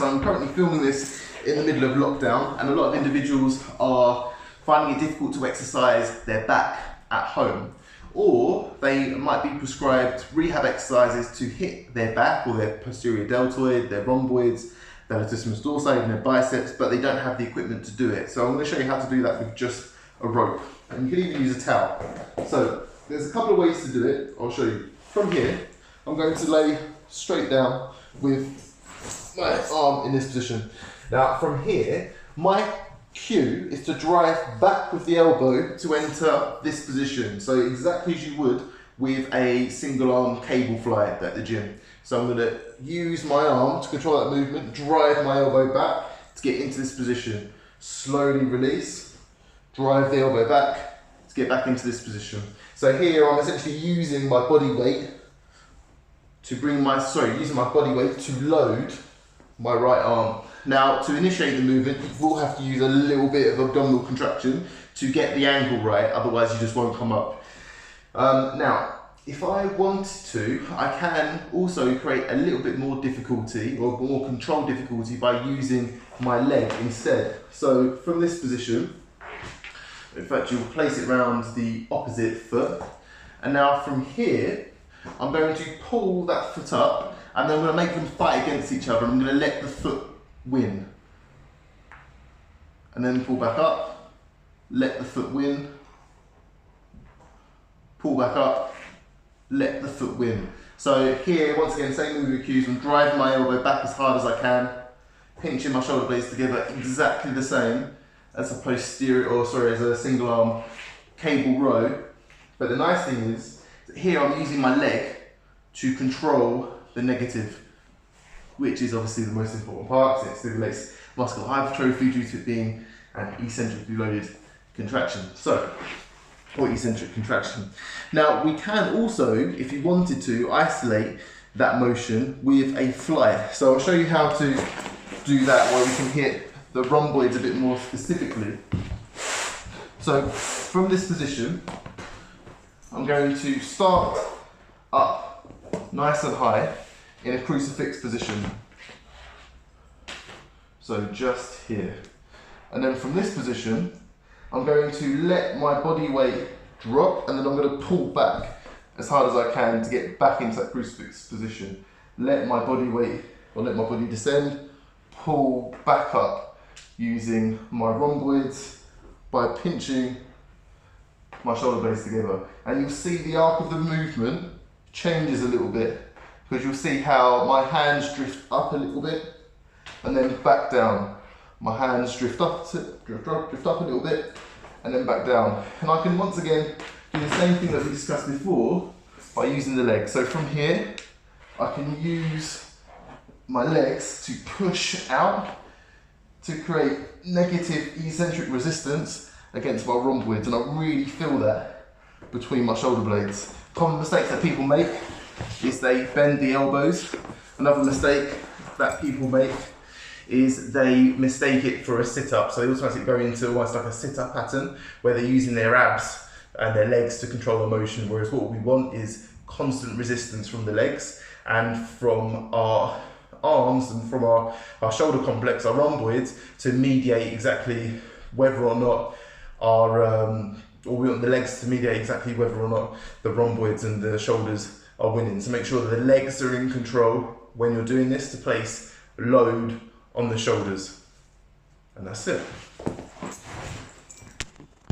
so I'm currently filming this in the middle of lockdown, and a lot of individuals are finding it difficult to exercise their back at home, or they might be prescribed rehab exercises to hit their back or their posterior deltoid, their rhomboids, their latissimus dorsi, and their biceps, but they don't have the equipment to do it. So I'm going to show you how to do that with just a rope, and you can even use a towel. So there's a couple of ways to do it. I'll show you. From here, I'm going to lay straight down with my arm in this position. Now from here, my cue is to drive back with the elbow to enter this position. So exactly as you would with a single arm cable fly at the gym. So I'm going to use my arm to control that movement, drive my elbow back to get into this position. Slowly release, drive the elbow back to get back into this position. So here I'm essentially using my body weight to using my body weight to load my right arm. Now, to initiate the movement, you will have to use a little bit of abdominal contraction to get the angle right, otherwise you just won't come up. Now, if I wanted to, I can also create a little bit more difficulty or more control difficulty by using my leg instead. So from this position, in fact, you'll place it around the opposite foot. And now from here, I'm going to pull that foot up, and then I'm going to make them fight against each other. I'm going to let the foot win. And then pull back up, let the foot win, pull back up, let the foot win. So here, once again, same movement cues. I'm driving my elbow back as hard as I can, pinching my shoulder blades together exactly the same as a single arm cable row. But the nice thing is, here I'm using my leg to control the negative, which is obviously the most important part, because it stimulates muscular hypertrophy due to it being an eccentrically loaded contraction. Or eccentric contraction. Now we can also, if you wanted to, isolate that motion with a fly. So I'll show you how to do that where we can hit the rhomboids a bit more specifically. So from this position, I'm going to start up nice and high in a crucifix position. So just here. And then from this position, I'm going to let my body weight drop, and then I'm going to pull back as hard as I can to get back into that crucifix position. Let my body descend, pull back up using my rhomboids by pinching my shoulder blades together. And you'll see the arc of the movement changes a little bit, because you'll see how my hands drift up a little bit and then back down. My hands drift up a little bit and then back down. And I can once again do the same thing that we discussed before by using the legs. So from here, I can use my legs to push out to create negative eccentric resistance against my rhomboids, and I really feel that between my shoulder blades. Common mistakes that people make is they bend the elbows. Another mistake that people make is they mistake it for a sit-up. So they automatically go into almost like a sit-up pattern where they're using their abs and their legs to control the motion, whereas what we want is constant resistance from the legs and from our arms and from our shoulder complex, our rhomboids, to mediate exactly whether or not or we want the legs to mediate exactly whether or not the rhomboids and the shoulders are winning. So make sure that the legs are in control when you're doing this to place load on the shoulders. And that's it.